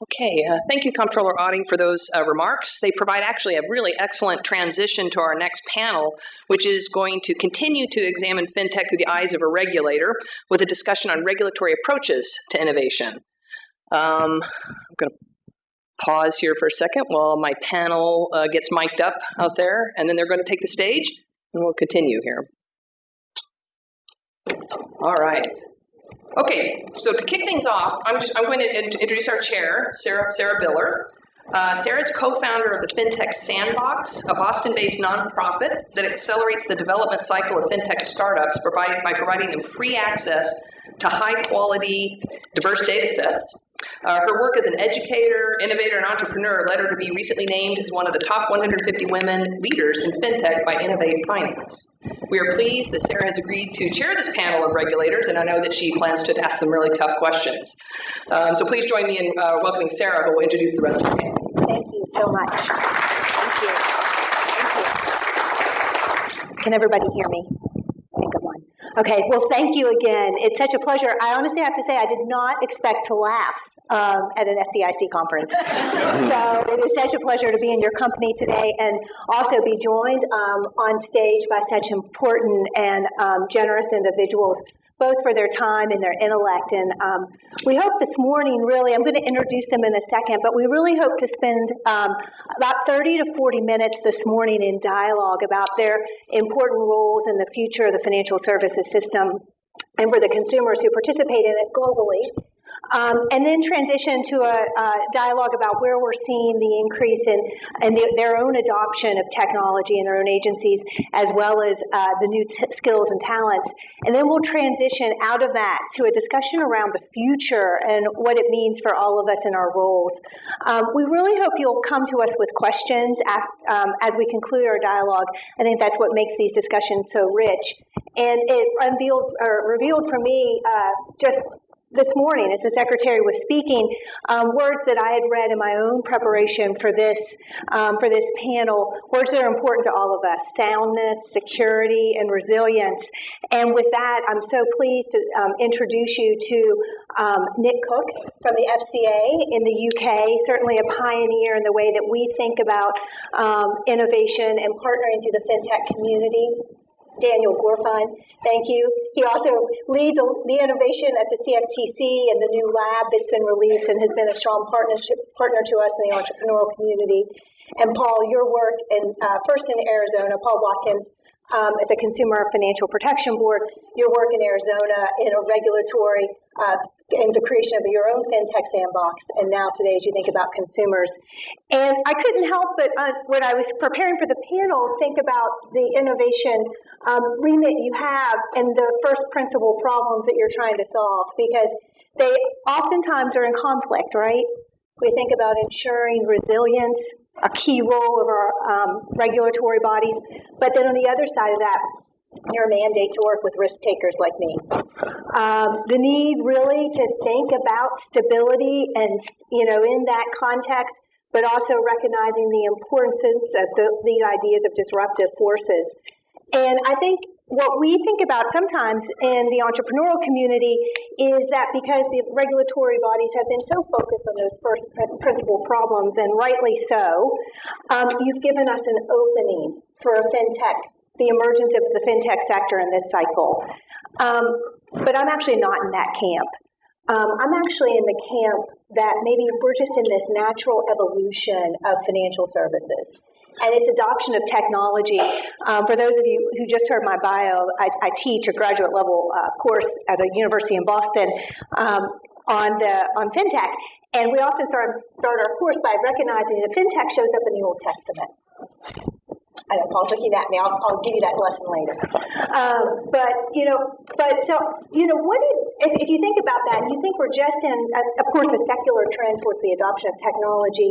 Okay, thank you, Comptroller Otting, for those remarks. They provide actually a really excellent transition to our next panel, which is going to continue to examine fintech through the eyes of a regulator with a discussion on regulatory approaches to innovation. I'm going to pause here for a second while my panel gets mic'd up out there, and then they're going to take the stage, and we'll continue here. All right. Okay, so to kick things off, I'm going to introduce our chair, Sarah Biller. Sarah is co-founder of the Fintech Sandbox, a Boston-based nonprofit that accelerates the development cycle of fintech startups by providing them free access to high-quality, diverse data sets. Her work as an educator, innovator, and entrepreneur led her to be recently named as one of the top 150 women leaders in fintech by Innovate Finance. We are pleased that Sarah has agreed to chair this panel of regulators, and I know that she plans to ask them really tough questions. So please join me in welcoming Sarah, who will introduce the rest of the panel. Thank you so much. Thank you. Thank you. Can everybody hear me? I think I'm on. Okay, well, thank you again. It's such a pleasure. I honestly have to say I did not expect to laugh at an FDIC conference. So it is such a pleasure to be in your company today and also be joined on stage by such important and generous individuals, both for their time and their intellect. And we hope this morning, really, I'm going to introduce them in a second, but we really hope to spend about 30 to 40 minutes this morning in dialogue about their important roles in the future of the financial services system and for the consumers who participate in it globally. And then transition to a dialogue about where we're seeing the increase in their own adoption of technology in their own agencies, as well as the new skills and talents. And then we'll transition out of that to a discussion around the future and what it means for all of us in our roles. We really hope you'll come to us with questions as we conclude our dialogue. I think that's what makes these discussions so rich. And it revealed for me just this morning, as the Secretary was speaking, words that I had read in my own preparation for this panel, words that are important to all of us: soundness, security, and resilience. And with that, I'm so pleased to introduce you to Nick Cook from the FCA in the UK, certainly a pioneer in the way that we think about innovation and partnering to the fintech community. Daniel Gorfine, thank you. He also leads the innovation at the CFTC and the new lab that's been released and has been a strong partner to us in the entrepreneurial community. And Paul, your work first in Arizona, Paul Watkins at the Consumer Financial Protection Board, your work in Arizona in a regulatory and the creation of your own Fintech Sandbox, and now today as you think about consumers. And I couldn't help but, when I was preparing for the panel, think about the innovation remit you have and the first principle problems that you're trying to solve, because they oftentimes are in conflict, right? We think about ensuring resilience, a key role of our regulatory bodies, but then on the other side of that, your mandate to work with risk takers like me. The need really to think about stability and, in that context, but also recognizing the importance of these ideas of disruptive forces. And I think what we think about sometimes in the entrepreneurial community is that because the regulatory bodies have been so focused on those first principle problems, and rightly so, you've given us an opening for a fintech, the emergence of the fintech sector in this cycle. But I'm actually not in that camp. I'm actually in the camp that maybe we're just in this natural evolution of financial services and its adoption of technology. For those of you who just heard my bio, I teach a graduate level course at a university in Boston on fintech. And we often start our course by recognizing that fintech shows up in the Old Testament. I know Paul's looking at me. I'll give you that lesson later. If you think about that, and you think we're just in, of course, a secular trend towards the adoption of technology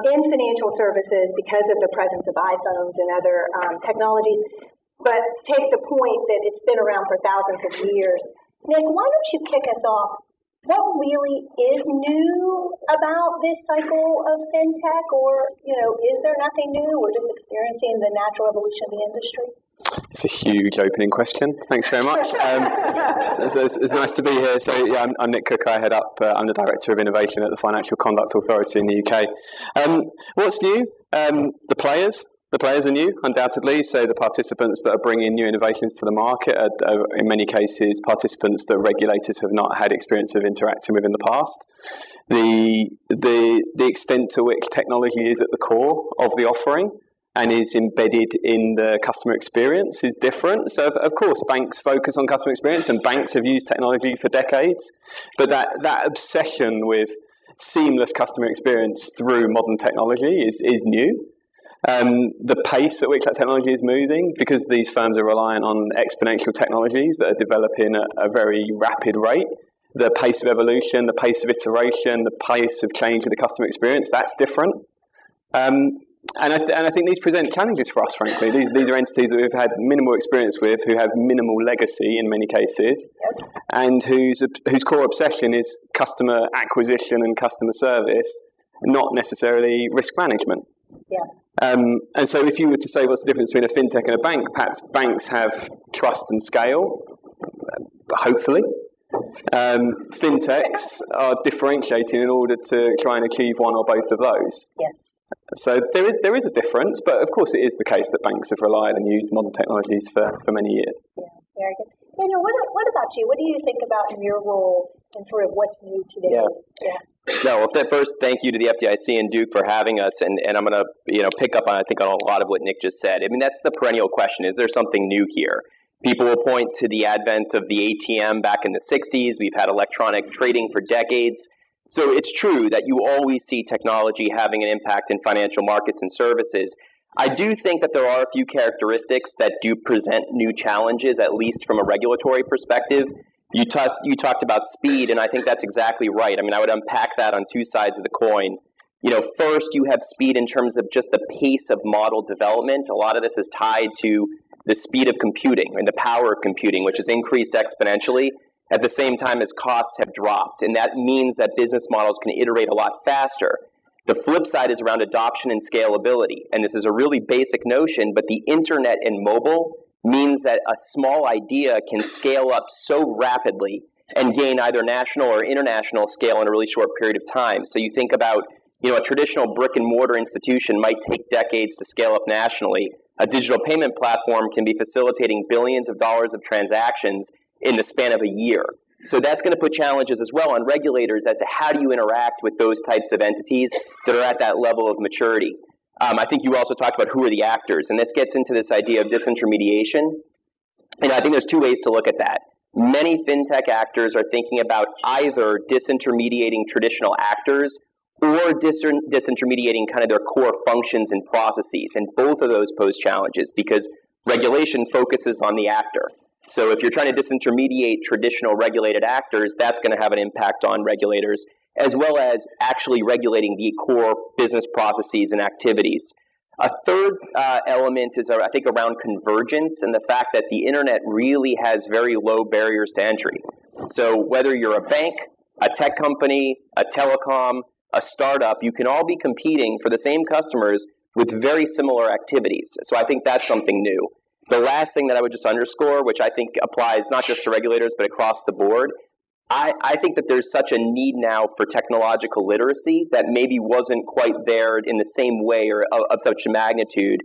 in financial services because of the presence of iPhones and other technologies. But take the point that it's been around for thousands of years. Nick, why don't you kick us off what really is new about this cycle of fintech, or is there nothing new? We're just experiencing the natural evolution of the industry. It's a huge opening question. Thanks very much. It's nice to be here. So yeah, I'm Nick Cook. I'm the Director of Innovation at the Financial Conduct Authority in the UK. What's new? The players are new, undoubtedly. So the participants that are bringing new innovations to the market are in many cases participants that regulators have not had experience of interacting with in the past. The extent to which technology is at the core of the offering and is embedded in the customer experience is different. So, of course, banks focus on customer experience, and banks have used technology for decades. But that obsession with seamless customer experience through modern technology is new. The pace at which that technology is moving, because these firms are reliant on exponential technologies that are developing at a very rapid rate, the pace of evolution, the pace of iteration, the pace of change of the customer experience, that's different. And I think these present challenges for us, frankly. These are entities that we've had minimal experience with, who have minimal legacy in many cases, and whose core obsession is customer acquisition and customer service, not necessarily risk management. Yeah. And so if you were to say what's the difference between a fintech and a bank, perhaps banks have trust and scale, hopefully. Fintechs are differentiating in order to try and achieve one or both of those. Yes. So there is a difference, but of course it is the case that banks have relied and used modern technologies for many years. Yeah, very good. Daniel, what about you? What do you think about in your role and sort of what's new today? Yeah. No, well, first, thank you to the FDIC and Duke for having us, and I'm going to pick up on a lot of what Nick just said. I mean, that's the perennial question: is there something new here? People will point to the advent of the ATM back in the 60s. We've had electronic trading for decades. So it's true that you always see technology having an impact in financial markets and services. I do think that there are a few characteristics that do present new challenges, at least from a regulatory perspective. You talked about speed, and I think that's exactly right. I mean, I would unpack that on two sides of the coin. First, you have speed in terms of just the pace of model development. A lot of this is tied to the speed of computing and the power of computing, which has increased exponentially at the same time as costs have dropped. And that means that business models can iterate a lot faster. The flip side is around adoption and scalability. And this is a really basic notion, but the internet and mobile means that a small idea can scale up so rapidly and gain either national or international scale in a really short period of time. So you think about, a traditional brick and mortar institution might take decades to scale up nationally. A digital payment platform can be facilitating billions of dollars of transactions in the span of a year. So that's going to put challenges as well on regulators as to how do you interact with those types of entities that are at that level of maturity. I think you also talked about who are the actors, and this gets into this idea of disintermediation. And I think there's two ways to look at that. Many fintech actors are thinking about either disintermediating traditional actors or disintermediating kind of their core functions and processes. And both of those pose challenges because regulation focuses on the actor. So if you're trying to disintermediate traditional regulated actors, that's going to have an impact on regulators, as well as actually regulating the core business processes and activities. A third element is, I think, around convergence and the fact that the internet really has very low barriers to entry. So whether you're a bank, a tech company, a telecom, a startup, you can all be competing for the same customers with very similar activities. So I think that's something new. The last thing that I would just underscore, which I think applies not just to regulators but across the board, I think that there's such a need now for technological literacy that maybe wasn't quite there in the same way or of such magnitude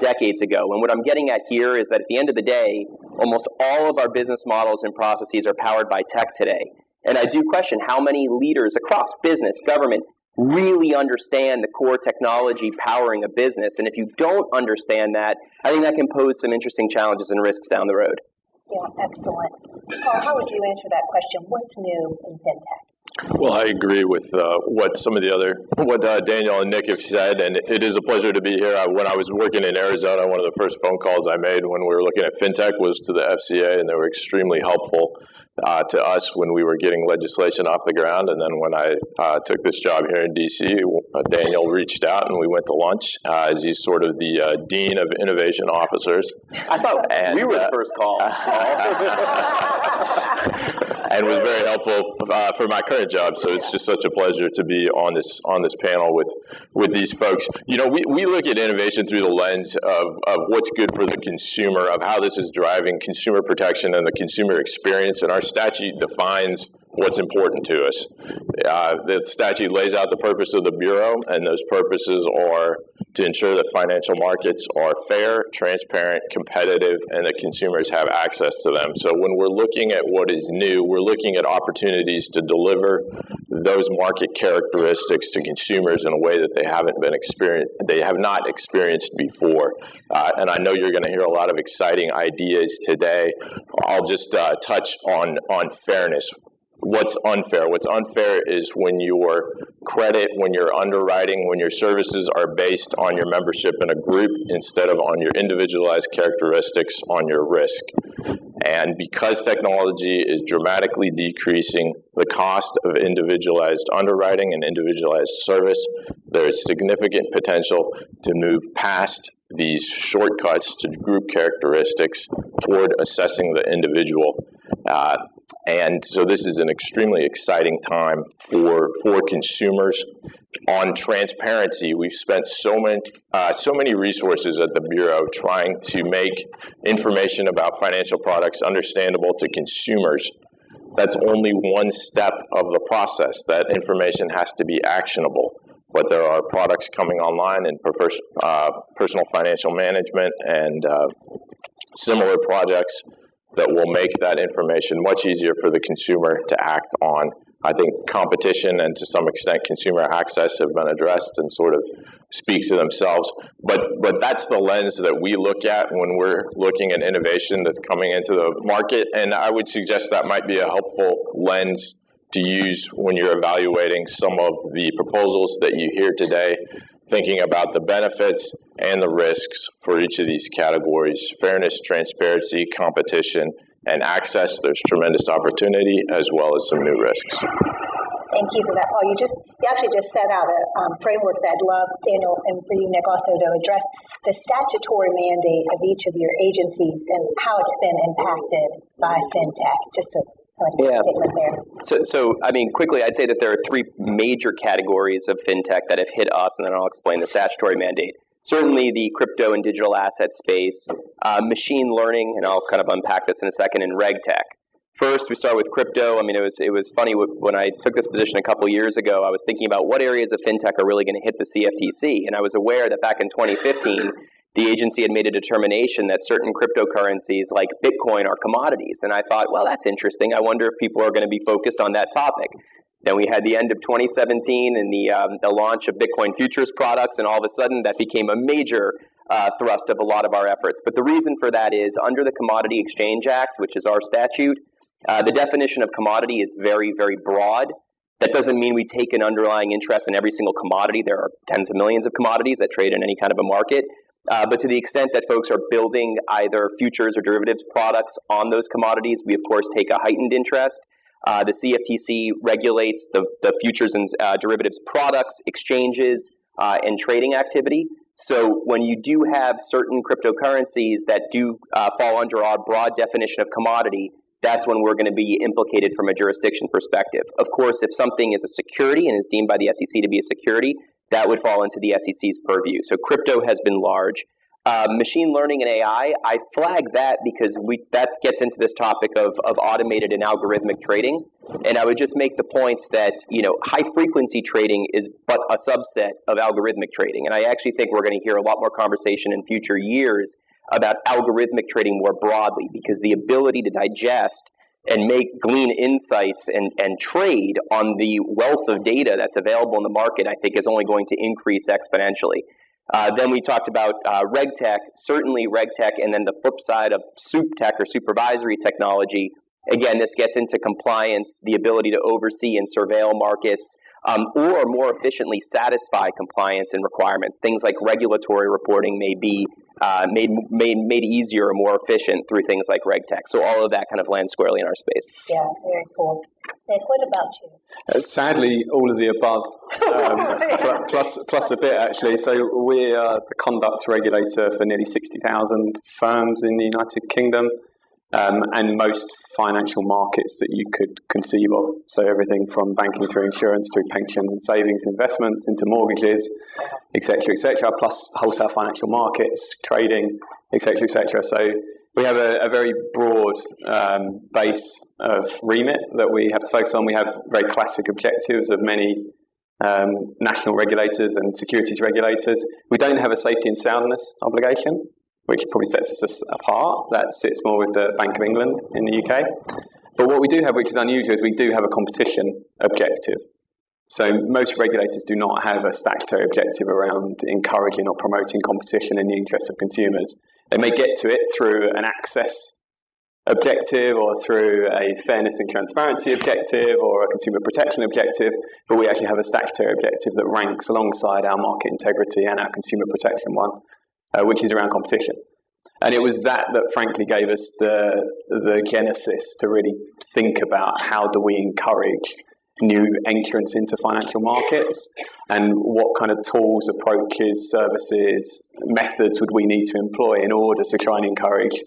decades ago. And what I'm getting at here is that at the end of the day, almost all of our business models and processes are powered by tech today. And I do question how many leaders across business, government, really understand the core technology powering a business. And if you don't understand that, I think that can pose some interesting challenges and risks down the road. Yeah, excellent. Paul, how would you answer that question? What's new in fintech? Well, I agree with what Daniel and Nick have said, and it is a pleasure to be here. When I was working in Arizona, one of the first phone calls I made when we were looking at fintech was to the FCA, and they were extremely helpful to us when we were getting legislation off the ground. And then when I took this job here in D.C., Daniel reached out and we went to lunch as he's sort of the Dean of Innovation Officers. I thought we were the first call. and was very helpful for my current job. So it's just such a pleasure to be on this panel with these folks. We look at innovation through the lens of what's good for the consumer, of how this is driving consumer protection and the consumer experience, and our statute defines what's important to us. The statute lays out the purpose of the Bureau, and those purposes are to ensure that financial markets are fair, transparent, competitive, and that consumers have access to them. So when we're looking at what is new, we're looking at opportunities to deliver those market characteristics to consumers in a way that they have not experienced before. And I know you're going to hear a lot of exciting ideas today. I'll just touch on fairness. What's unfair? What's unfair is when your credit, when your underwriting, when your services are based on your membership in a group instead of on your individualized characteristics on your risk. And because technology is dramatically decreasing the cost of individualized underwriting and individualized service, there is significant potential to move past these shortcuts to group characteristics toward assessing the individual. And so this is an extremely exciting time for consumers. On transparency, we've spent so many resources at the Bureau trying to make information about financial products understandable to consumers. That's only one step of the process. That information has to be actionable. But there are products coming online in personal financial management and similar projects that will make that information much easier for the consumer to act on. I think competition and to some extent consumer access have been addressed and sort of speak to themselves. But that's the lens that we look at when we're looking at innovation that's coming into the market. And I would suggest that might be a helpful lens to use when you're evaluating some of the proposals that you hear today, thinking about the benefits and the risks for each of these categories: fairness, transparency, competition, and access. There's tremendous opportunity as well as some new risks. Thank you for that, Paul. You actually just set out a framework that I'd love, Daniel, and for you, Nick, also to address the statutory mandate of each of your agencies and how it's been impacted by fintech. Just to statement there. So, I mean, quickly, I'd say that there are three major categories of fintech that have hit us, and then I'll explain the statutory mandate. Certainly the crypto and digital asset space, machine learning, and I'll kind of unpack this in a second, and RegTech. First, we start with crypto. I mean, it was funny when I took this position a couple years ago, I was thinking about what areas of fintech are really going to hit the CFTC, and I was aware that back in 2015, the agency had made a determination that certain cryptocurrencies like Bitcoin are commodities. And I thought, well, that's interesting. I wonder if people are going to be focused on that topic. Then we had the end of 2017 and the launch of Bitcoin futures products, and all of a sudden that became a major thrust of a lot of our efforts. But the reason for that is under the Commodity Exchange Act, which is our statute, the definition of commodity is very, very broad. That doesn't mean we take an underlying interest in every single commodity. There are tens of millions of commodities that trade in any kind of a market. But to the extent that folks are building either futures or derivatives products on those commodities, we, of course, take a heightened interest. The CFTC regulates the futures and derivatives products, exchanges, and trading activity. So when you do have certain cryptocurrencies that do fall under our broad definition of commodity, that's when we're going to be implicated from a jurisdiction perspective. Of course, if something is a security and is deemed by the SEC to be a security, that would fall into the SEC's purview. So crypto has been large. Machine learning and AI, I flag that because that gets into this topic of automated and algorithmic trading. And I would just make the point that, high-frequency trading is but a subset of algorithmic trading. And I actually think we're going to hear a lot more conversation in future years about algorithmic trading more broadly, because the ability to digest and glean insights and trade on the wealth of data that's available in the market, I think is only going to increase exponentially. Then we talked about RegTech, certainly RegTech, and then the flip side of SupTech or supervisory technology. Again, this gets into compliance, the ability to oversee and surveil markets, or more efficiently satisfy compliance and requirements. Things like regulatory reporting may be made easier or more efficient through things like RegTech. So all of that kind of lands squarely in our space. Yeah, very cool. Nick, what about you? Sadly, all of the above, plus a bit actually. So we're the conduct regulator for nearly 60,000 firms in the United Kingdom. and most financial markets that you could conceive of. So everything from banking through insurance, through pensions and savings and investments, into mortgages, etc., plus wholesale financial markets, trading, etc., etc. So we have a very broad base of remit that we have to focus on. We have very classic objectives of many national regulators and securities regulators. We don't have a safety and soundness obligation, which probably sets us apart. That sits more with the Bank of England in the UK. But what we do have, which is unusual, is we do have a competition objective. So most regulators do not have a statutory objective around encouraging or promoting competition in the interests of consumers. They may get to it through an access objective or through a fairness and transparency objective or a consumer protection objective, but we actually have a statutory objective that ranks alongside our market integrity and our consumer protection one, which is around competition. And it was that frankly gave us the genesis to really think about how do we encourage new entrants into financial markets, and what kind of tools, approaches, services, methods would we need to employ in order to try and encourage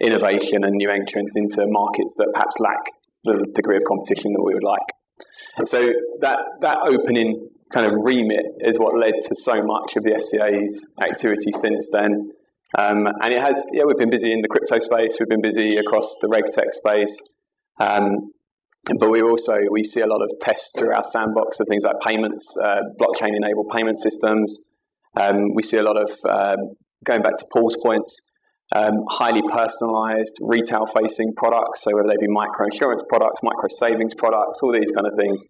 innovation and new entrants into markets that perhaps lack the degree of competition that we would like. So that opening kind of remit is what led to so much of the FCA's activity since then. And it has, we've been busy in the crypto space, we've been busy across the RegTech space, but we see a lot of tests through our Sandbox of things like payments, blockchain-enabled payment systems. We see a lot of, going back to Paul's points, highly personalised retail-facing products, so whether they be micro-insurance products, micro-savings products, all these kind of things.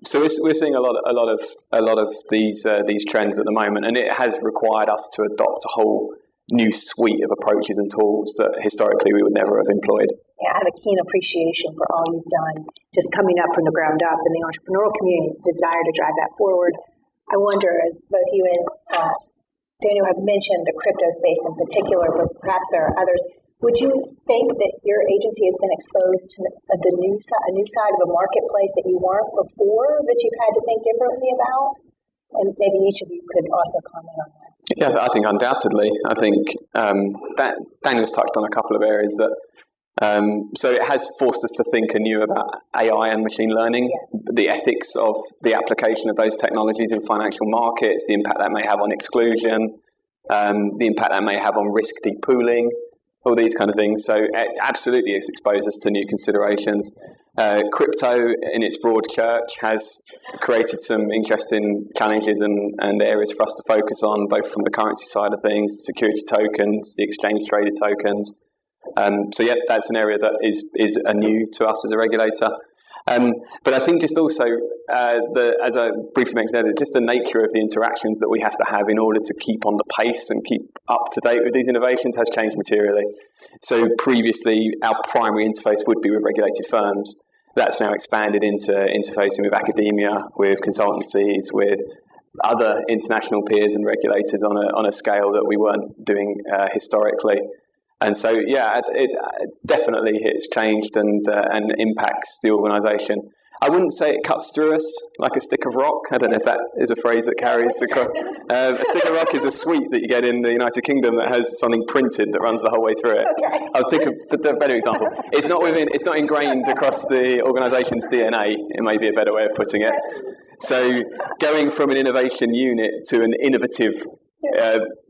So we're seeing a lot of these trends at the moment, and it has required us to adopt a whole new suite of approaches and tools that historically we would never have employed. Yeah, I have a keen appreciation for all you've done, just coming up from the ground up in the entrepreneurial community, desire to drive that forward. I wonder, as both you and Daniel have mentioned the crypto space in particular, but perhaps there are others, would you think that your agency has been exposed to a new side of a marketplace that you weren't before, that you've had to think differently about? And maybe each of you could also comment on that. Yeah, I think undoubtedly. I think that Daniel's touched on a couple of areas that. So it has forced us to think anew about AI and machine learning, yes. The ethics of the application of those technologies in financial markets, the impact that may have on exclusion, the impact that may have on risk depooling, all these kind of things. So absolutely it's exposed us to new considerations. Crypto in its broad church has created some interesting challenges and areas for us to focus on, both from the currency side of things, security tokens, the exchange traded tokens. So yeah, that's an area that is new to us as a regulator. But I think just also, as I briefly mentioned earlier, just the nature of the interactions that we have to have in order to keep on the pace and keep up to date with these innovations has changed materially. So previously, our primary interface would be with regulated firms. That's now expanded into interfacing with academia, with consultancies, with other international peers and regulators on a scale that we weren't doing historically. And so, yeah, it definitely has changed and impacts the organisation. I wouldn't say it cuts through us like a stick of rock. I don't know if that is a phrase that carries across. A stick of rock is a sweet that you get in the United Kingdom that has something printed that runs the whole way through it. Okay. I'll think of a better example. It's not ingrained across the organisation's DNA. It may be a better way of putting it. Yes. So going from an innovation unit to an innovative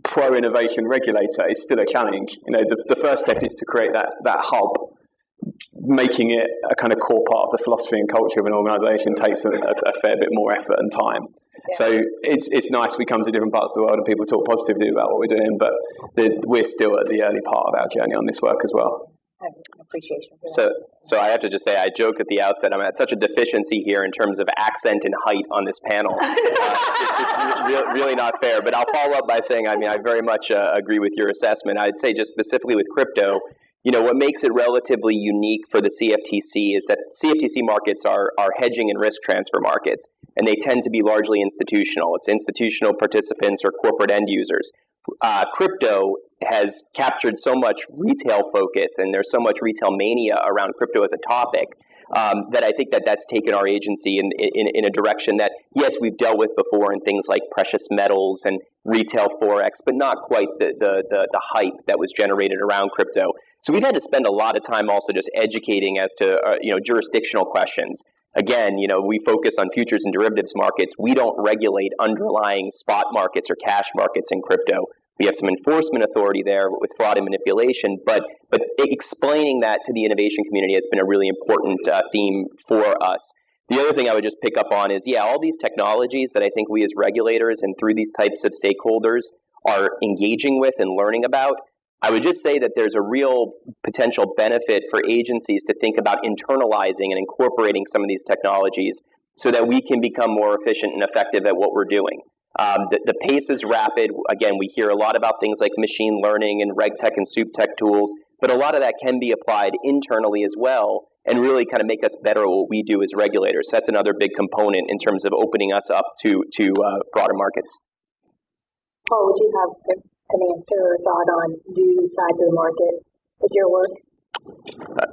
pro-innovation regulator is still a challenge. You know, the first step is to create that hub. Making it a kind of core part of the philosophy and culture of an organisation takes a fair bit more effort and time. Yeah. So it's nice we come to different parts of the world and people talk positively about what we're doing, but we're still at the early part of our journey on this work as well. I have an appreciation for that. So I have to just say, I joked at the outset, I'm at such a deficiency here in terms of accent and height on this panel. It's just really not fair. But I'll follow up by saying, I very much agree with your assessment. I'd say just specifically with crypto, you know, what makes it relatively unique for the CFTC is that CFTC markets are hedging and risk transfer markets, and they tend to be largely institutional. It's institutional participants or corporate end users. Crypto has captured so much retail focus, and there's so much retail mania around crypto as a topic. that I think that's taken our agency in a direction that, yes, we've dealt with before in things like precious metals and retail Forex, but not quite the hype that was generated around crypto. So we've had to spend a lot of time also just educating as to jurisdictional questions. Again, we focus on futures and derivatives markets. We don't regulate underlying spot markets or cash markets in crypto. We have some enforcement authority there with fraud and manipulation, but explaining that to the innovation community has been a really important theme for us. The other thing I would just pick up on is, all these technologies that I think we as regulators and through these types of stakeholders are engaging with and learning about, I would just say that there's a real potential benefit for agencies to think about internalizing and incorporating some of these technologies so that we can become more efficient and effective at what we're doing. The pace is rapid. Again, we hear a lot about things like machine learning and RegTech and SoupTech tools, but a lot of that can be applied internally as well and really kind of make us better at what we do as regulators. So that's another big component in terms of opening us up to broader markets. Paul, would you have an answer or thought on new sides of the market with your work?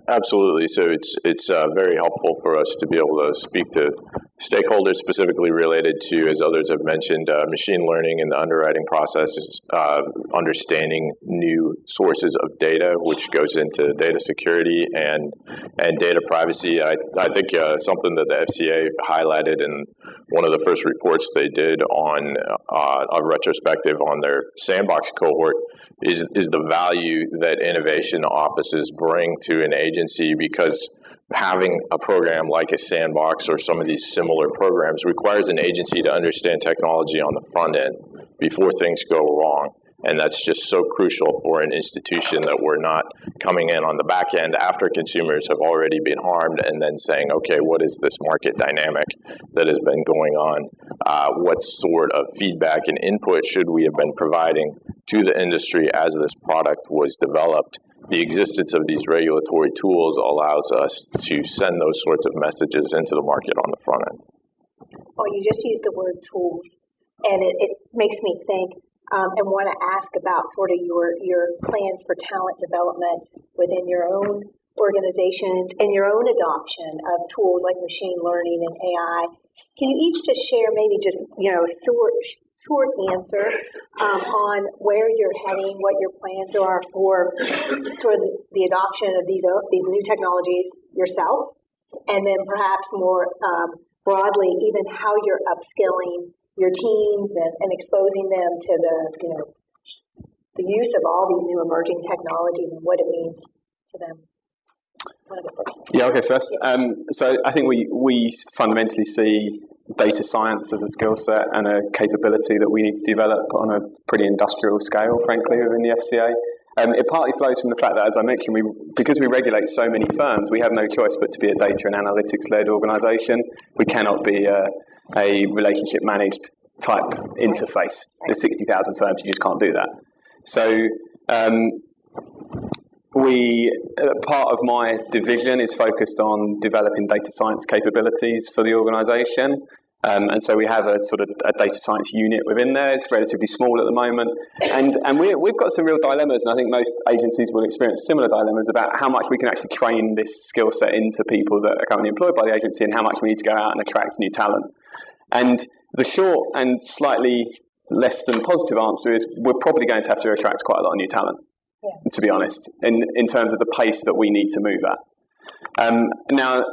Absolutely. So it's very helpful for us to be able to speak to stakeholders specifically related to, as others have mentioned, machine learning in the underwriting processes, understanding new sources of data, which goes into data security and data privacy. I think something that the FCA highlighted in one of the first reports they did on a retrospective on their Sandbox cohort is the value that innovation offices bring to an agency, because having a program like a Sandbox or some of these similar programs requires an agency to understand technology on the front end before things go wrong. And that's just so crucial for an institution that we're not coming in on the back end after consumers have already been harmed and then saying, okay, what is this market dynamic that has been going on? What sort of feedback and input should we have been providing to the industry as this product was developed? The existence of these regulatory tools allows us to send those sorts of messages into the market on the front end. Well, you just used the word tools, and it makes me think and want to ask about sort of your plans for talent development within your own organizations and your own adoption of tools like machine learning and AI. Can you each just share maybe just a short answer on where you're heading, what your plans are for the adoption of these new technologies yourself, and then perhaps more broadly, even how you're upskilling your teams and exposing them to the use of all these new emerging technologies and what it means to them. Yeah, okay, first. So I think we fundamentally see data science as a skill set and a capability that we need to develop on a pretty industrial scale, frankly, within the FCA. It partly flows from the fact that, as I mentioned, because we regulate so many firms, we have no choice but to be a data and analytics-led organisation. We cannot be a relationship-managed type interface. There's 60,000 firms, you just can't do that. So part of my division is focused on developing data science capabilities for the organisation. And so we have a sort of a data science unit within there. It's relatively small at the moment. And we've got some real dilemmas, and I think most agencies will experience similar dilemmas about how much we can actually train this skill set into people that are currently employed by the agency and how much we need to go out and attract new talent. And the short and slightly less than positive answer is we're probably going to have to attract quite a lot of new talent, to be honest, in terms of the pace that we need to move at. Now,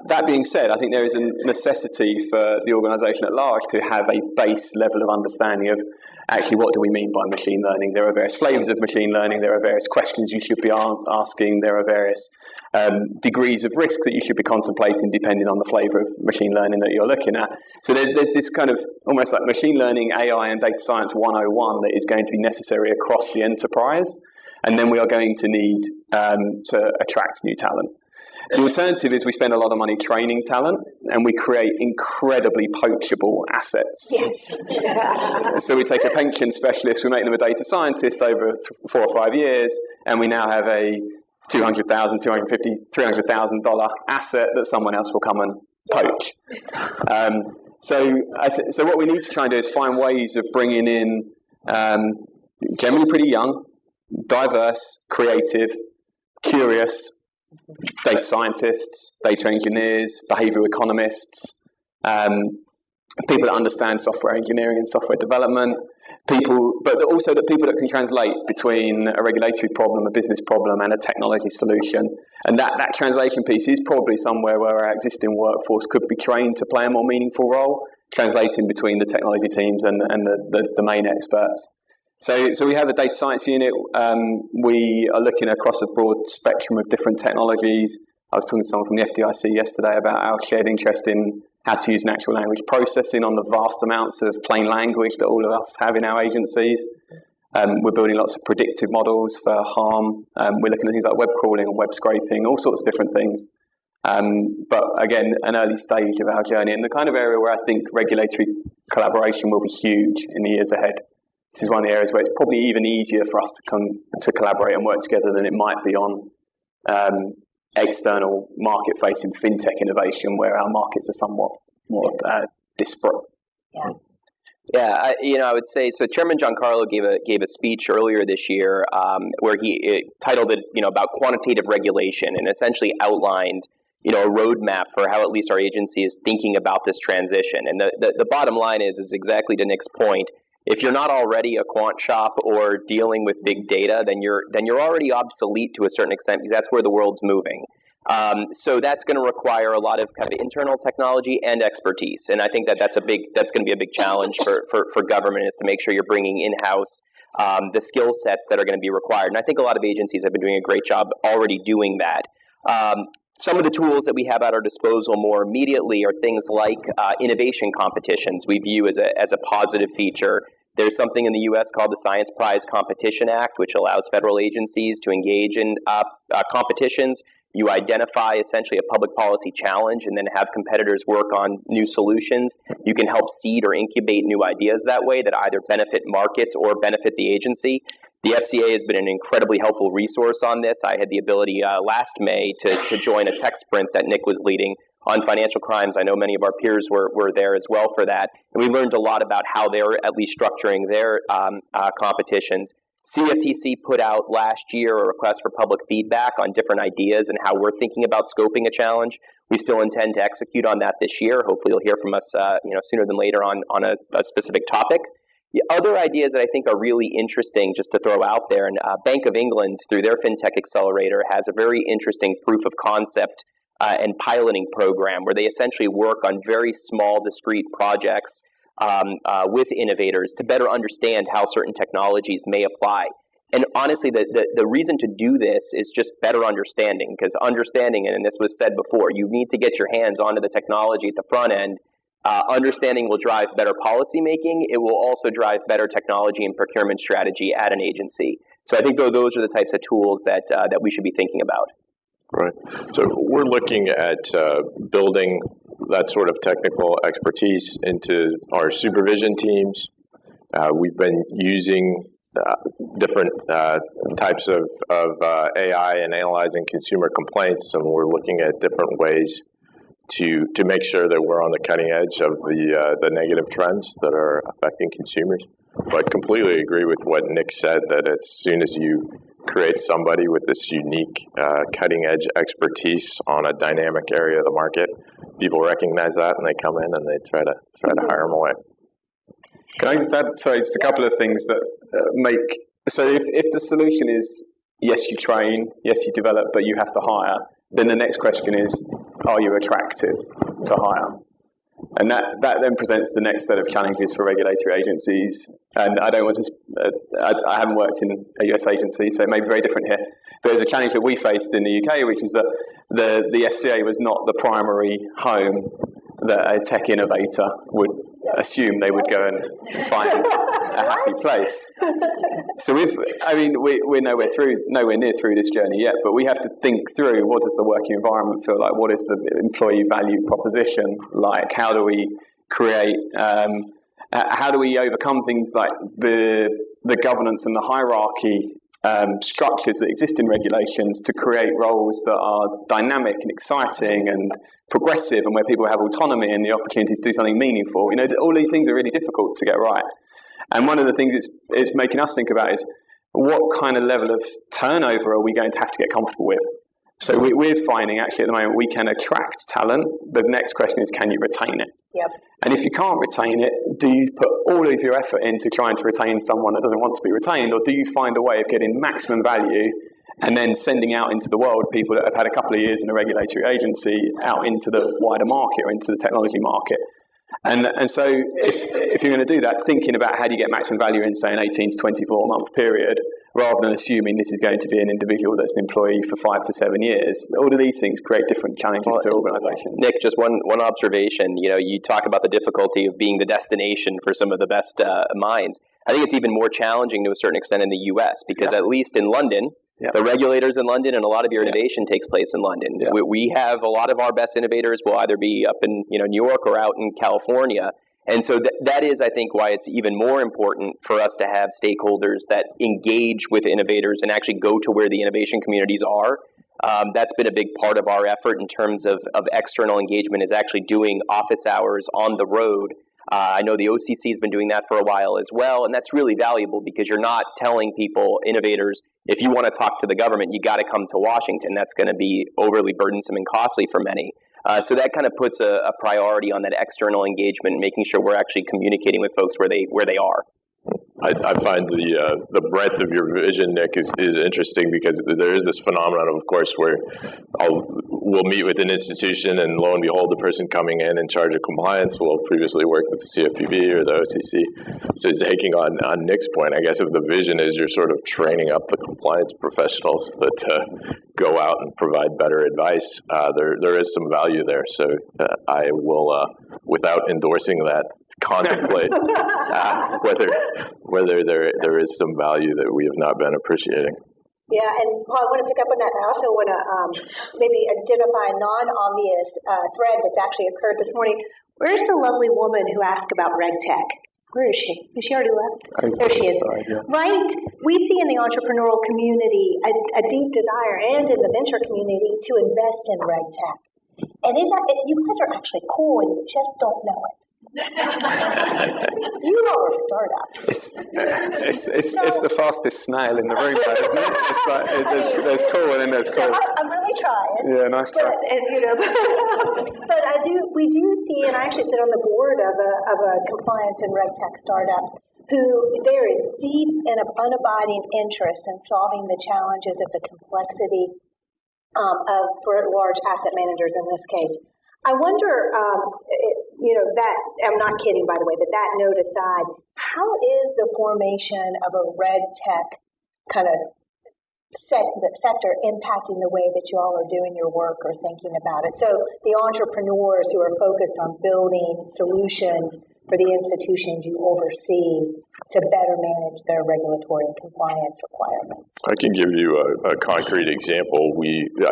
that being said, I think there is a necessity for the organisation at large to have a base level of understanding of actually what do we mean by machine learning. There are various flavours of machine learning. There are various questions you should be asking. There are various degrees of risk that you should be contemplating depending on the flavour of machine learning that you're looking at. So there's this kind of almost like machine learning, AI and data science 101 that is going to be necessary across the enterprise. And then we are going to need to attract new talent. The alternative is we spend a lot of money training talent and we create incredibly poachable assets. Yes. So we take a pension specialist, we make them a data scientist over 4 or 5 years, and we now have a $200,000, $250,000, $300,000 asset that someone else will come and poach. So what we need to try and do is find ways of bringing in generally pretty young, diverse, creative, curious, data scientists, data engineers, behavioral economists, people that understand software engineering and software development, but also the people that can translate between a regulatory problem, a business problem, and a technology solution. And that translation piece is probably somewhere where our existing workforce could be trained to play a more meaningful role, translating between the technology teams and the domain experts. So we have a data science unit. We are looking across a broad spectrum of different technologies. I was talking to someone from the FDIC yesterday about our shared interest in how to use natural language processing on the vast amounts of plain language that all of us have in our agencies. We're building lots of predictive models for harm. We're looking at things like web crawling and web scraping, all sorts of different things. But again, an early stage of our journey, and the kind of area where I think regulatory collaboration will be huge in the years ahead. This is one of the areas where it's probably even easier for us to collaborate and work together than it might be on external market-facing fintech innovation, where our markets are somewhat more disparate. Yeah, I would say so. Chairman Giancarlo gave a speech earlier this year where he titled it, about quantitative regulation, and essentially outlined, a roadmap for how at least our agency is thinking about this transition. And the bottom line is exactly to Nick's point. If you're not already a quant shop or dealing with big data, then you're already obsolete to a certain extent, because that's where the world's moving. So that's going to require a lot of kind of internal technology and expertise, and I think that's going to be a big challenge for government, is to make sure you're bringing in-house the skill sets that are going to be required. And I think a lot of agencies have been doing a great job already doing that. Some of the tools that we have at our disposal more immediately are things like innovation competitions. We view as a positive feature. There's something in the U.S. called the Science Prize Competition Act, which allows federal agencies to engage in competitions. You identify essentially a public policy challenge and then have competitors work on new solutions. You can help seed or incubate new ideas that way that either benefit markets or benefit the agency. The FCA has been an incredibly helpful resource on this. I had the ability last May to join a tech sprint that Nick was leading on financial crimes. I know many of our peers were there as well for that. And we learned a lot about how they're at least structuring their competitions. CFTC put out last year a request for public feedback on different ideas and how we're thinking about scoping a challenge. We still intend to execute on that this year. Hopefully you'll hear from us sooner than later on a specific topic. The other ideas that I think are really interesting, just to throw out there, and Bank of England, through their Fintech Accelerator, has a very interesting proof of concept and piloting program where they essentially work on very small, discrete projects with innovators to better understand how certain technologies may apply. And honestly, the reason to do this is just better understanding, because understanding, and this was said before, you need to get your hands onto the technology at the front end. Understanding will drive better policy making. It will also drive better technology and procurement strategy at an agency. So I think those are the types of tools that we should be thinking about. Right. So we're looking at building that sort of technical expertise into our supervision teams. We've been using different types of AI and analyzing consumer complaints, and we're looking at different ways to make sure that we're on the cutting edge of the negative trends that are affecting consumers. But completely agree with what Nick said, that as soon as you create somebody with this unique cutting edge expertise on a dynamic area of the market, people recognize that and they come in and they try to hire them away. Can I just add, just a couple of things that so if the solution is yes, you train, yes, you develop, but you have to hire, then the next question is, are you attractive to hire? And that then presents the next set of challenges for regulatory agencies. And I don't want to, I haven't worked in a US agency, so it may be very different here. But there's a challenge that we faced in the UK, which is that the FCA was not the primary home that a tech innovator would assume they would go and find a happy place. So we're nowhere near through this journey yet, but we have to think through, what does the working environment feel like? What is the employee value proposition like? How do we create, how do we overcome things like the governance and the hierarchy structures that exist in regulations to create roles that are dynamic and exciting and progressive, and where people have autonomy and the opportunity to do something meaningful? All these things are really difficult to get right. And one of the things it's making us think about is, what kind of level of turnover are we going to have to get comfortable with? So we're finding actually at the moment we can attract talent. The next question is, can you retain it? Yep. And if you can't retain it, do you put all of your effort into trying to retain someone that doesn't want to be retained, or do you find a way of getting maximum value and then sending out into the world people that have had a couple of years in a regulatory agency out into the wider market or into the technology market? And so if you're going to do that, thinking about how do you get maximum value in, say, an 18 to 24 month period, rather than assuming this is going to be an individual that's an employee for 5 to 7 years, all of these things create different challenges to organisations. Nick, just one observation. You talk about the difficulty of being the destination for some of the best minds. I think it's even more challenging to a certain extent in the U.S. because at least in London, the regulators in London and a lot of your innovation takes place in London. Yeah. We have a lot of our best innovators will either be up in New York or out in California. And so that is, I think, why it's even more important for us to have stakeholders that engage with innovators and actually go to where the innovation communities are. That's been a big part of our effort in terms of external engagement, is actually doing office hours on the road. I know the OCC has been doing that for a while as well, and that's really valuable because you're not telling people, innovators, if you want to talk to the government, you got to come to Washington. That's going to be overly burdensome and costly for many. So that kind of puts a priority on that external engagement, making sure we're actually communicating with folks where they are. I find the breadth of your vision, Nick, is interesting because there is this phenomenon, of course, where we'll meet with an institution and lo and behold, the person coming in charge of compliance will previously worked with the CFPB or the OCC. So taking on Nick's point, I guess if the vision is you're sort of training up the compliance professionals that go out and provide better advice, there is some value there. So I will, without endorsing that, contemplate whether there is some value that we have not been appreciating. Yeah, and Paul, I want to pick up on that. I also want to maybe identify a non-obvious thread that's actually occurred this morning. Where's the lovely woman who asked about RegTech? Where is she? Has she already left? There she is. Right? We see in the entrepreneurial community a deep desire, and in the venture community, to invest in RegTech. And you guys are actually cool, and you just don't know it. You all are startups. It's the fastest snail in the room, though, isn't it? It's like there's cool and then there's cool. I'm really trying. Yeah, nice try. But we do see, and I actually sit on the board of a compliance and RegTech startup who there is deep and unabiding interest in solving the challenges of the complexity for large asset managers in this case. I wonder, that, I'm not kidding, by the way, but that note aside, how is the formation of a RegTech kind of sector impacting the way that you all are doing your work or thinking about it? So the entrepreneurs who are focused on building solutions for the institutions you oversee to better manage their regulatory and compliance requirements. I can give you a concrete example.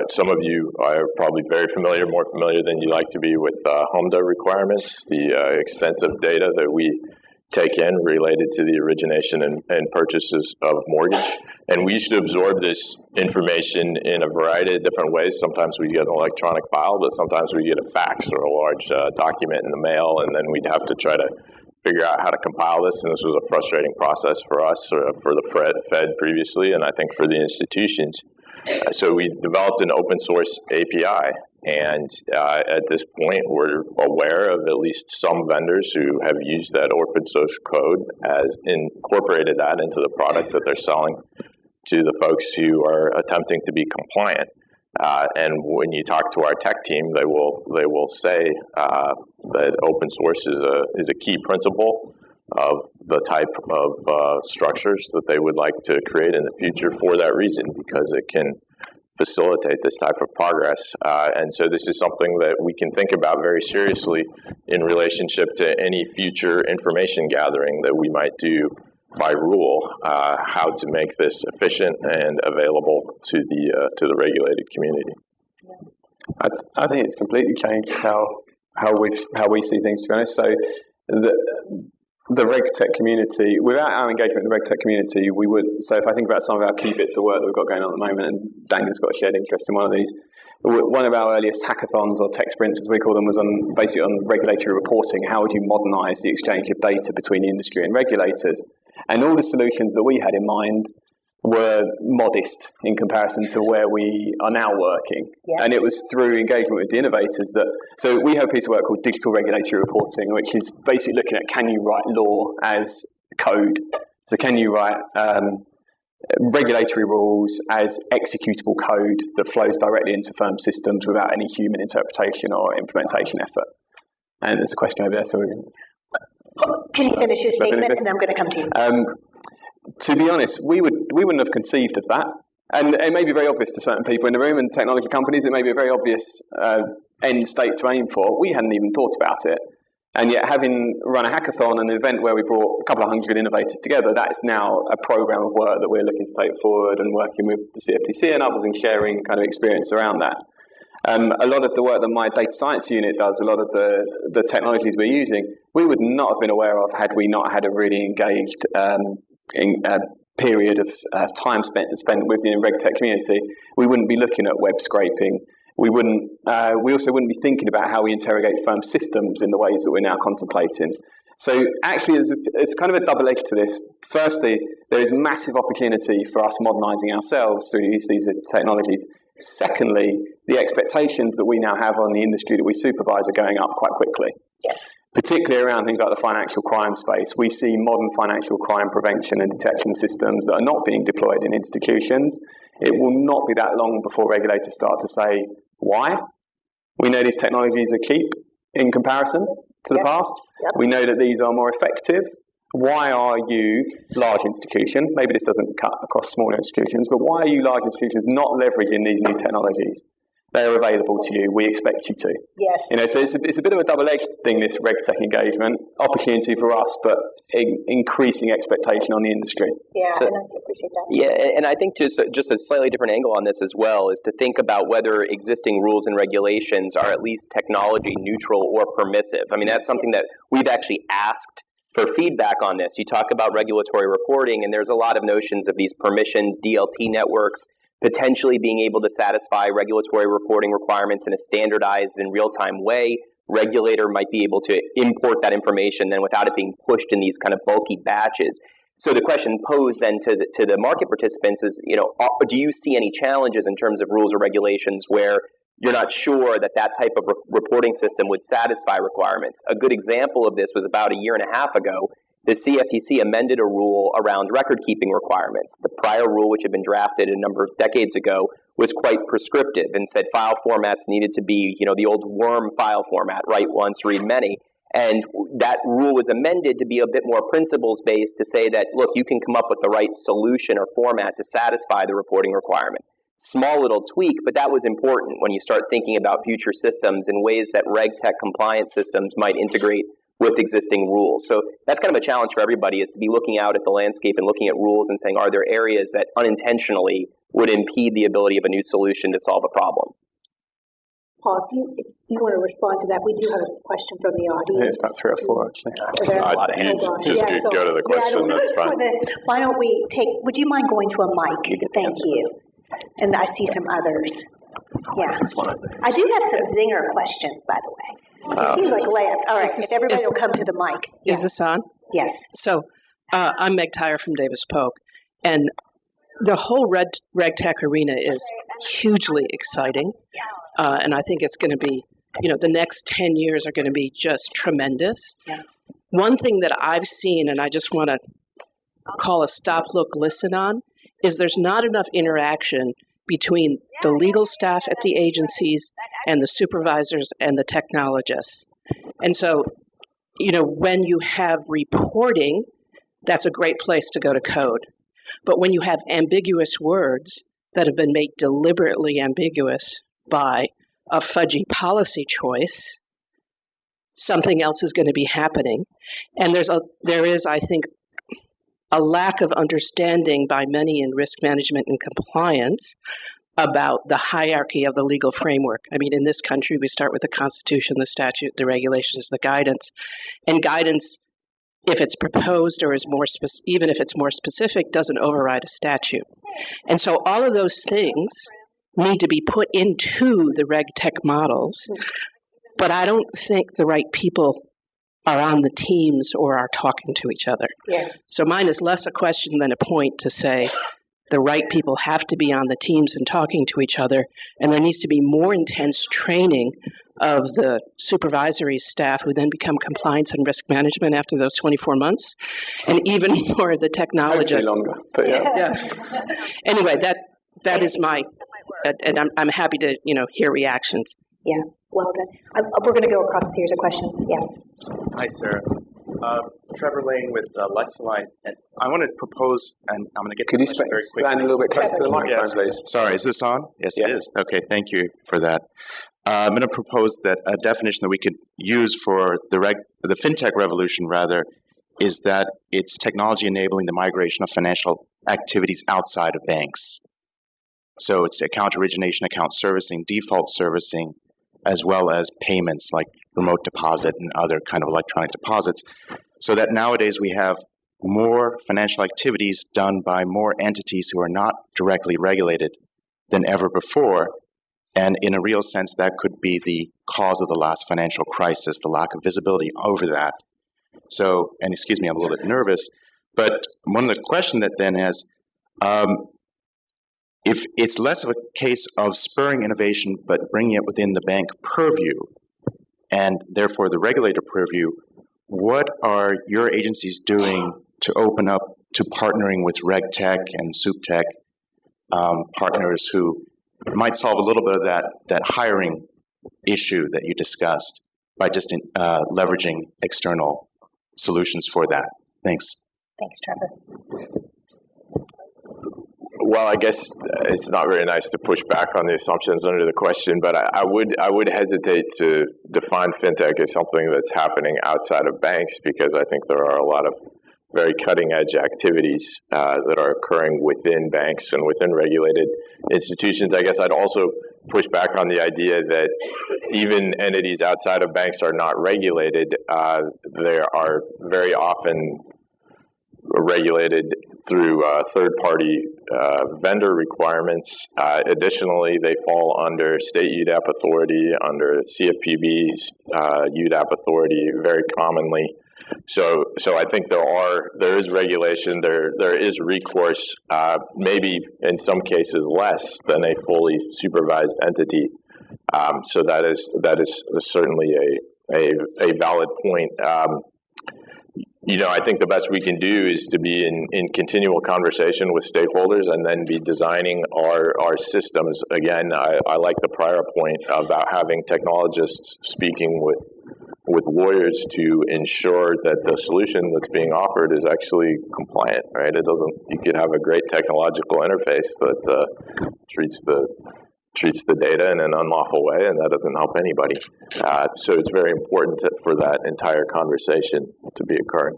Some of you are probably very familiar, more familiar than you like to be, with HMDA requirements, the extensive data that we take in related to the origination and purchases of mortgage. And we used to absorb this information in a variety of different ways. Sometimes we get an electronic file, but sometimes we get a fax or a large document in the mail, and then we'd have to try to figure out how to compile this. And this was a frustrating process for us, for the Fed previously, and I think for the institutions. So we developed an open source API, and at this point we're aware of at least some vendors who have used that open source code as incorporated that into the product that they're selling to the folks who are attempting to be compliant. And when you talk to our tech team, they will say that open source is a key principle of the type of structures that they would like to create in the future for that reason, because it can facilitate this type of progress. And so this is something that we can think about very seriously in relationship to any future information gathering that we might do by rule, how to make this efficient and available to the regulated community. I think it's completely changed how we see things, to be honest. So the RegTech community, without our engagement in the RegTech community, we would. So if I think about some of our key bits of work that we've got going on at the moment, and Daniel's got a shared interest in one of these, one of our earliest hackathons or tech sprints, as we call them, was basically on regulatory reporting. How would you modernise the exchange of data between the industry and regulators? And all the solutions that we had in mind were modest in comparison to where we are now working. Yes. And it was through engagement with the innovators so we have a piece of work called Digital Regulatory Reporting, which is basically looking at, can you write law as code? So can you write regulatory rules as executable code that flows directly into firm systems without any human interpretation or implementation effort? And there's a question over there, so can you finish your statement, and I'm going to come to you. To be honest, we wouldn't have conceived of that. And it may be very obvious to certain people in the room and technology companies, it may be a very obvious end state to aim for. We hadn't even thought about it. And yet, having run a hackathon, an event where we brought a couple of hundred innovators together, that is now a program of work that we're looking to take forward and working with the CFTC and others and sharing kind of experience around that. A lot of the work that my data science unit does, a lot of the technologies we're using, we would not have been aware of had we not had a really engaged period of time spent within the RegTech community. We wouldn't be looking at web scraping. We also wouldn't be thinking about how we interrogate firm systems in the ways that we're now contemplating. So actually, there's kind of a double edge to this. Firstly, there is massive opportunity for us modernising ourselves through these technologies. Secondly, the expectations that we now have on the industry that we supervise are going up quite quickly. Yes. Particularly around things like the financial crime space. We see modern financial crime prevention and detection systems that are not being deployed in institutions. It will not be that long before regulators start to say, why? We know these technologies are cheap in comparison to the past. Yep. We know that these are more effective. Why are you, large institution, maybe this doesn't cut across smaller institutions, but why are you, large institutions, not leveraging these new technologies? They are available to you. We expect you to. Yes. So it's a bit of a double-edged thing, this RegTech engagement. Opportunity for us, but increasing expectation on the industry. Yeah, So- and I appreciate that. Yeah, and I think just a slightly different angle on this as well is to think about whether existing rules and regulations are at least technology neutral or permissive. I mean, that's something that we've actually asked for feedback on this. You talk about regulatory reporting, and there's a lot of notions of these permission DLT networks potentially being able to satisfy regulatory reporting requirements in a standardized and real-time way. Regulator might be able to import that information then without it being pushed in these kind of bulky batches. So the question posed then to the market participants is, do you see any challenges in terms of rules or regulations where you're not sure that type of reporting system would satisfy requirements? A good example of this was about a year and a half ago. The CFTC amended a rule around record-keeping requirements. The prior rule, which had been drafted a number of decades ago, was quite prescriptive and said file formats needed to be, the old worm file format, write once, read many. And that rule was amended to be a bit more principles-based to say that, look, you can come up with the right solution or format to satisfy the reporting requirement. Small little tweak, but that was important when you start thinking about future systems and ways that RegTech compliance systems might integrate with existing rules. So that's kind of a challenge for everybody, is to be looking out at the landscape and looking at rules and saying, are there areas that unintentionally would impede the ability of a new solution to solve a problem? Paul, if you want to respond to that, we do have a question from the audience. It's about 3 or 4, actually. Go to the question, that's fine. Why don't we would you mind going to a mic? Thank you. And I see some others. Yeah. I do have some zinger questions, by the way. It seems like layups. All right, if everybody will come to the mic. Yeah. Is this on? Yes. So I'm Meg Tyre from Davis Polk, and the whole RegTech arena is hugely exciting, and I think it's going to be, the next 10 years are going to be just tremendous. Yeah. One thing that I've seen, and I just want to call a stop, look, listen on, is there's not enough interaction between the legal staff at the agencies and the supervisors and the technologists. And so, when you have reporting, that's a great place to go to code. But when you have ambiguous words that have been made deliberately ambiguous by a fudgy policy choice, something else is going to be happening. And there is, I think, a lack of understanding by many in risk management and compliance about the hierarchy of the legal framework. I mean, in this country, we start with the Constitution, the statute, the regulations, the guidance. And guidance, if it's proposed or is even if it's more specific, doesn't override a statute. And so all of those things need to be put into the RegTech models, but I don't think the right people are on the teams or are talking to each other. Yeah. So mine is less a question than a point to say, the right people have to be on the teams and talking to each other, and there needs to be more intense training of the supervisory staff who then become compliance and risk management after those 24 months, and even more of the technologists. Hopefully longer, but Yeah. Anyway, that is my, and I'm happy to hear reactions. Yeah, well done. We're going to go across a series of questions. Yes. Hi, Sarah. Trevor Lane with Lexalign. And I want to propose, and I'm going to get to could you the question very quickly. stand a little bit closer to the microphone, Yes. please? Sorry, is this on? Yes, it is. Okay, thank you for that. I'm going to propose that a definition that we could use for the fintech revolution, rather, is that it's technology enabling the migration of financial activities outside of banks. So it's account origination, account servicing, default servicing, as well as payments like remote deposit and other kind of electronic deposits. So that nowadays we have more financial activities done by more entities who are not directly regulated than ever before. And in a real sense, that could be the cause of the last financial crisis, the lack of visibility over that. So, and excuse me, I'm a little bit nervous, but one of the questions that then is, if it's less of a case of spurring innovation, but bringing it within the bank purview, and therefore the regulator purview, what are your agencies doing to open up to partnering with RegTech and SupTech partners who might solve a little bit of that hiring issue that you discussed by just leveraging external solutions for that? Thanks. Thanks, Trevor. Well, I guess it's not very nice to push back on the assumptions under the question, but I would hesitate to define fintech as something that's happening outside of banks, because I think there are a lot of very cutting-edge activities that are occurring within banks and within regulated institutions. I guess I'd also push back on the idea that even entities outside of banks are not regulated. They are very often regulated through third-party vendor requirements. Additionally, they fall under state UDAP authority, under CFPB's UDAP authority very commonly. So I think there is regulation, there is recourse, maybe in some cases less than a fully supervised entity. So that is certainly a valid point. I think the best we can do is to be in continual conversation with stakeholders and then be designing our systems. Again, I like the prior point about having technologists speaking with lawyers to ensure that the solution that's being offered is actually compliant, right? You could have a great technological interface that treats the data in an unlawful way, and that doesn't help anybody. So it's very important for that entire conversation to be occurring.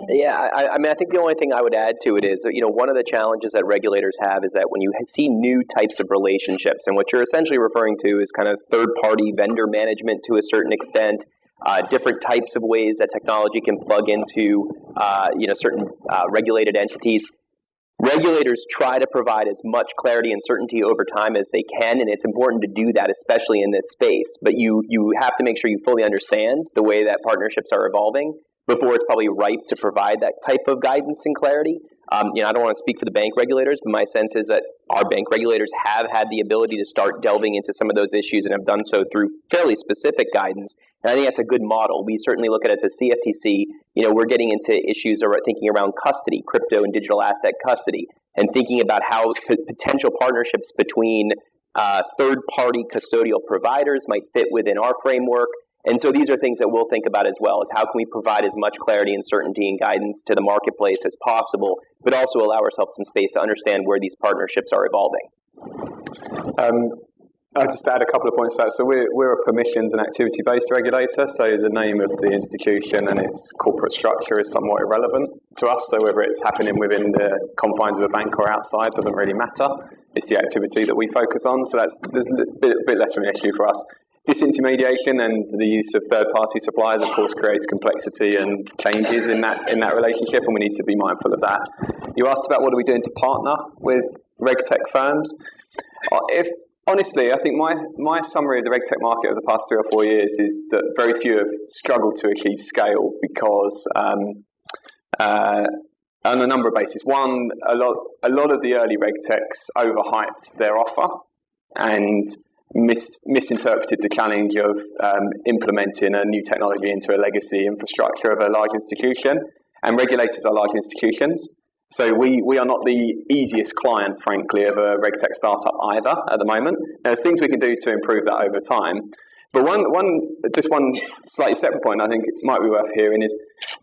Yeah, I mean, I think the only thing I would add to it is, one of the challenges that regulators have is that when you see new types of relationships, and what you're essentially referring to is kind of third-party vendor management to a certain extent, different types of ways that technology can plug into, certain regulated entities. Regulators try to provide as much clarity and certainty over time as they can, and it's important to do that, especially in this space. But you have to make sure you fully understand the way that partnerships are evolving before it's probably ripe to provide that type of guidance and clarity. I don't want to speak for the bank regulators, but my sense is that our bank regulators have had the ability to start delving into some of those issues and have done so through fairly specific guidance. And I think that's a good model. We certainly look at it at the CFTC. We're getting into issues or thinking around custody, crypto and digital asset custody, and thinking about how potential partnerships between third-party custodial providers might fit within our framework. And so these are things that we'll think about as well, is how can we provide as much clarity and certainty and guidance to the marketplace as possible, but also allow ourselves some space to understand where these partnerships are evolving. I'll just add a couple of points to that. So we're a permissions and activity-based regulator, so the name of the institution and its corporate structure is somewhat irrelevant to us. So whether it's happening within the confines of a bank or outside doesn't really matter. It's the activity that we focus on, so there's a bit less of an issue for us. Disintermediation and the use of third-party suppliers, of course, creates complexity and changes in that relationship, and we need to be mindful of that. You asked about what are we doing to partner with RegTech firms. Honestly, I think my summary of the RegTech market over the past 3 or 4 years is that very few have struggled to achieve scale because on a number of bases. One, a lot of the early reg techs overhyped their offer and misinterpreted the challenge of implementing a new technology into a legacy infrastructure of a large institution. And regulators are large institutions. So we are not the easiest client, frankly, of a reg tech startup either at the moment. There's things we can do to improve that over time. But one slightly separate point I think might be worth hearing is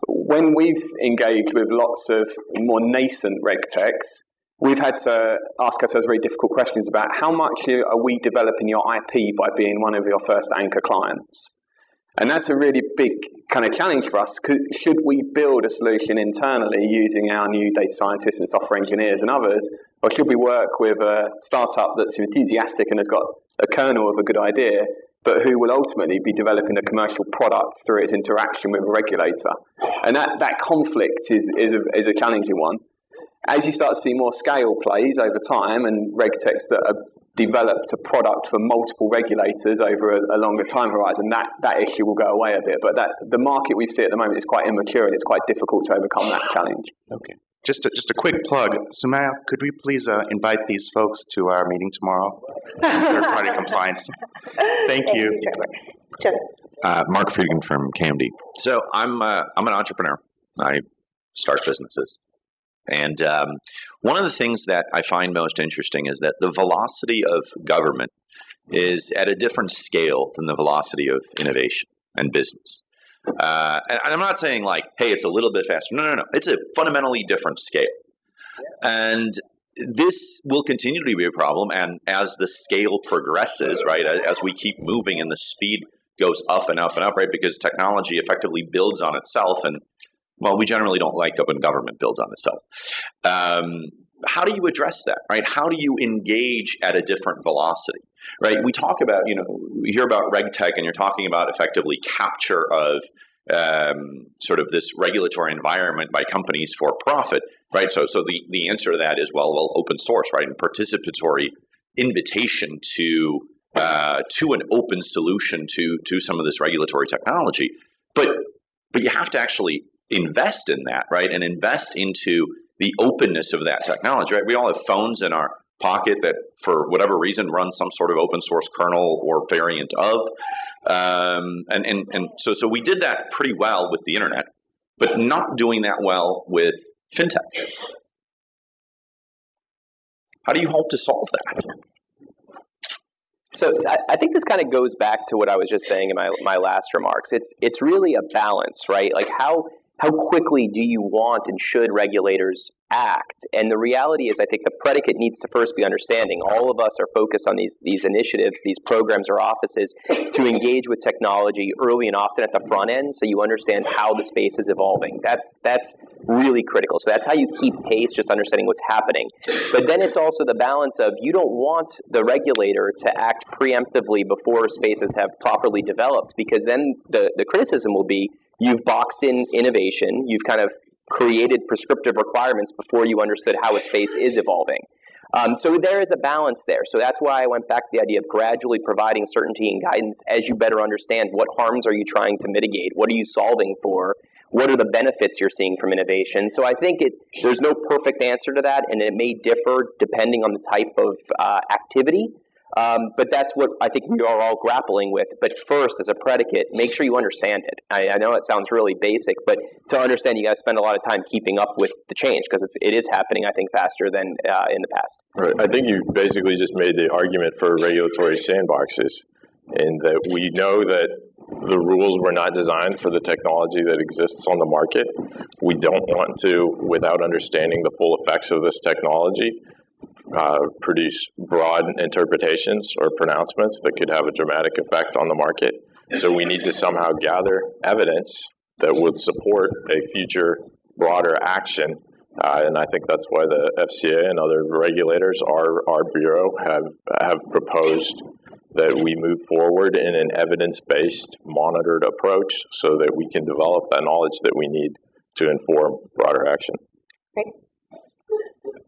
when we've engaged with lots of more nascent reg techs, we've had to ask ourselves very difficult questions about how much are we developing your IP by being one of your first anchor clients? And that's a really big kind of challenge for us. Should we build a solution internally using our new data scientists and software engineers and others, or should we work with a startup that's enthusiastic and has got a kernel of a good idea, but who will ultimately be developing a commercial product through its interaction with a regulator? And that conflict is a challenging one. As you start to see more scale plays over time and reg techs that are developed a product for multiple regulators over a longer time horizon, that issue will go away a bit. But the market we see at the moment is quite immature and it's quite difficult to overcome that challenge. Okay. Just a quick plug. Sumaya, could we please invite these folks to our meeting tomorrow? Third-party compliance. Thank you. Mark Friedman from KMD. So I'm an entrepreneur. I start businesses. And one of the things that I find most interesting is that the velocity of government is at a different scale than the velocity of innovation and business. And I'm not saying like, hey, it's a little bit faster. No. It's a fundamentally different scale. And this will continue to be a problem. And as the scale progresses, right, as we keep moving and the speed goes up and up and up, right, because technology effectively builds on itself. And well, we generally don't like it when government builds on itself. How do you address that, right? How do you engage at a different velocity, right? We talk about, we hear about reg tech and you're talking about effectively capture of sort of this regulatory environment by companies for profit, right? So the answer to that is, well, open source, right? And participatory invitation to an open solution to some of this regulatory technology. But you have to actually invest in that, right? And invest into the openness of that technology, right? We all have phones in our pocket that, for whatever reason, run some sort of open source kernel or variant of. So we did that pretty well with the internet, but not doing that well with fintech. How do you hope to solve that? So I think this kind of goes back to what I was just saying in my last remarks. It's really a balance, right? Like how quickly do you want and should regulators act? And the reality is, I think the predicate needs to first be understanding. All of us are focused on these initiatives, these programs or offices to engage with technology early and often at the front end, so you understand how the space is evolving. That's really critical. So that's how you keep pace, just understanding what's happening. But then it's also the balance of, you don't want the regulator to act preemptively before spaces have properly developed, because then the criticism will be, you've boxed in innovation, you've kind of created prescriptive requirements before you understood how a space is evolving. So there is a balance there. So that's why I went back to the idea of gradually providing certainty and guidance as you better understand what harms are you trying to mitigate, what are you solving for, what are the benefits you're seeing from innovation. So I think there's no perfect answer to that, and it may differ depending on the type of activity. But that's what I think we are all grappling with. But first, as a predicate, make sure you understand it. I know it sounds really basic, but to understand, you got to spend a lot of time keeping up with the change, because it is happening, I think, faster than in the past. Right. I think you basically just made the argument for regulatory sandboxes, in that we know that the rules were not designed for the technology that exists on the market. We don't want to, without understanding the full effects of this technology, produce broad interpretations or pronouncements that could have a dramatic effect on the market. So we need to somehow gather evidence that would support a future broader action. And I think that's why the FCA and other regulators, our bureau, have proposed that we move forward in an evidence-based, monitored approach so that we can develop that knowledge that we need to inform broader action. Great.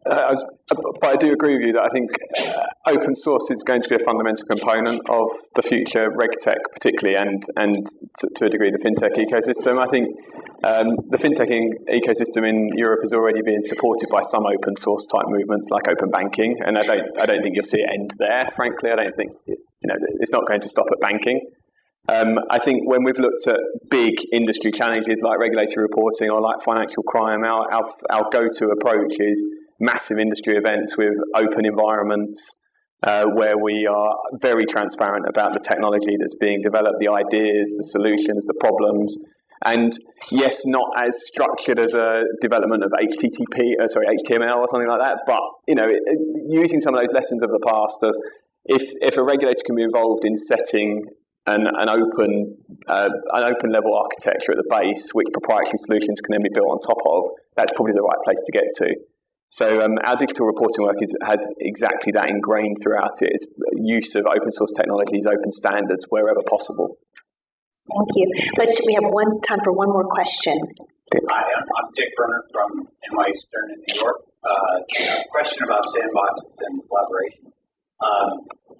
But I do agree with you that I think open source is going to be a fundamental component of the future reg tech, particularly, and to a degree the fintech ecosystem. I think The fintech ecosystem in Europe is already being supported by some open source type movements like open banking, and I don't think you'll see it end there. Frankly, I don't think it's not going to stop at banking. I think when we've looked at big industry challenges like regulatory reporting or like financial crime, our go-to approach is massive industry events with open environments where we are very transparent about the technology that's being developed, the ideas, the solutions, the problems. And yes, not as structured as a development of HTML or something like that, but using some of those lessons of the past of if a regulator can be involved in setting an open level architecture at the base, which proprietary solutions can then be built on top of, that's probably the right place to get to. So our digital reporting work has exactly that ingrained throughout it. It's use of open source technologies, open standards wherever possible. Thank you. We have time for one more question. Hi, I'm Dick Berner from NYU Stern in New York. Question about sandboxes and collaboration.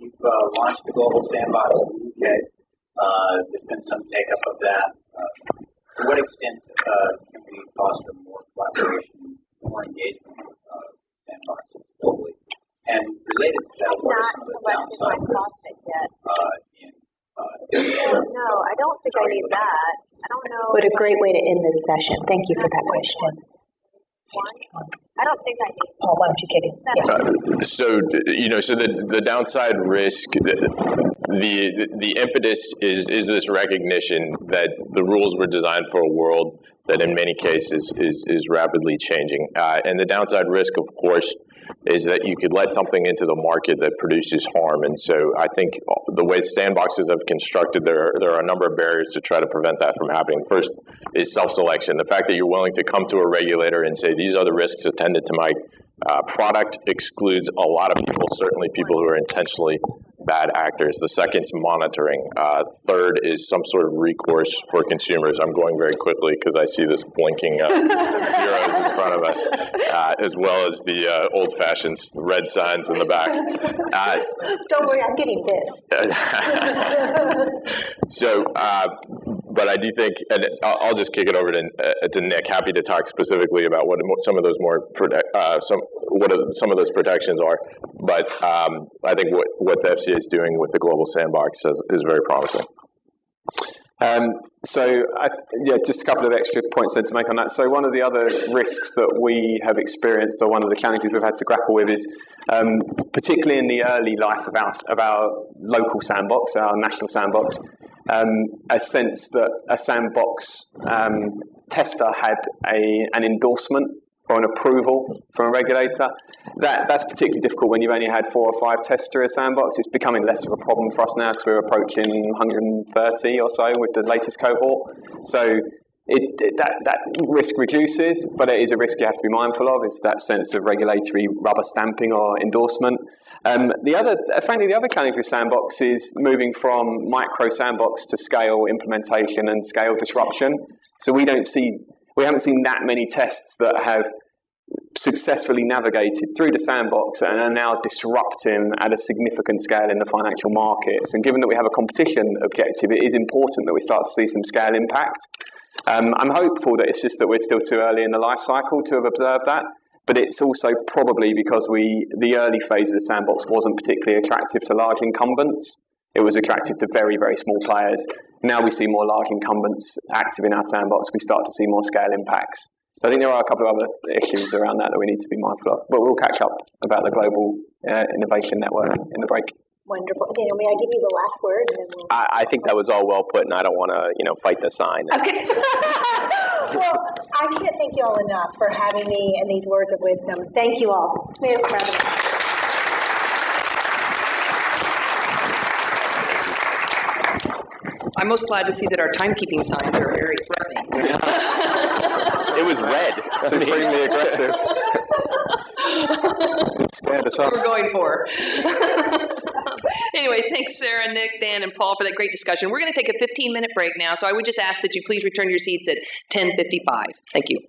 You've launched the global sandbox in the UK. There's been some take-up of that. To what extent can we foster more collaboration, more engagement with sandboxes globally? And related to that, what are some of the downside risks No, I don't think I need that. I don't know. What a great way to end this session. Thank you for that question. I don't think I need. Oh, why don't you kidding? So the downside risk, the impetus is this recognition that the rules were designed for a world that in many cases is rapidly changing. And the downside risk, of course, is that you could let something into the market that produces harm. And so I think the way sandboxes have constructed, there are a number of barriers to try to prevent that from happening. First is self-selection. The fact that you're willing to come to a regulator and say, these are the risks attended to my product excludes a lot of people, certainly people who are intentionally bad actors. The second's monitoring. Third is some sort of recourse for consumers. I'm going very quickly because I see this blinking zeros in front of us, as well as the old-fashioned red signs in the back. Don't worry, I'm getting this. But I do think, and I'll just kick it over to Nick. Happy to talk specifically about what some of those some of those protections are. But I think what the FCA is doing with the global sandbox is very promising. Just a couple of extra points then to make on that. So one of the other risks that we have experienced, or one of the challenges we've had to grapple with, is particularly in the early life of our local sandbox, our national sandbox, a sense that a sandbox tester had an endorsement or an approval from a regulator. That's particularly difficult when you've only had 4 or 5 tests through a sandbox. It's becoming less of a problem for us now because we're approaching 130 or so with the latest cohort. So that risk reduces, but it is a risk you have to be mindful of. It's that sense of regulatory rubber stamping or endorsement. The other challenge with sandbox is moving from micro sandbox to scale implementation and scale disruption. So we haven't seen that many tests that have successfully navigated through the sandbox and are now disrupting at a significant scale in the financial markets. And given that we have a competition objective, it is important that we start to see some scale impact. I'm hopeful that it's just that we're still too early in the life cycle to have observed that, but it's also probably because the early phase of the sandbox wasn't particularly attractive to large incumbents. It was attractive to very, very small players. Now we see more large incumbents active in our sandbox. We start to see more scale impacts. So I think there are a couple of other issues around that we need to be mindful of. But we'll catch up about the global innovation network in the break. Wonderful. Daniel, may I give you the last word? And then I think that was all well put, and I don't want to fight the sign. Okay. Well, I can't thank you all enough for having me and these words of wisdom. Thank you all. May I have a I'm most glad to see that our timekeeping signs are very threatening. It was red. Supremely aggressive. Scared us off. That's what we're going for. Anyway, thanks, Sarah, Nick, Dan, and Paul for that great discussion. We're going to take a 15-minute break now, so I would just ask that you please return to your seats at 10:55. Thank you.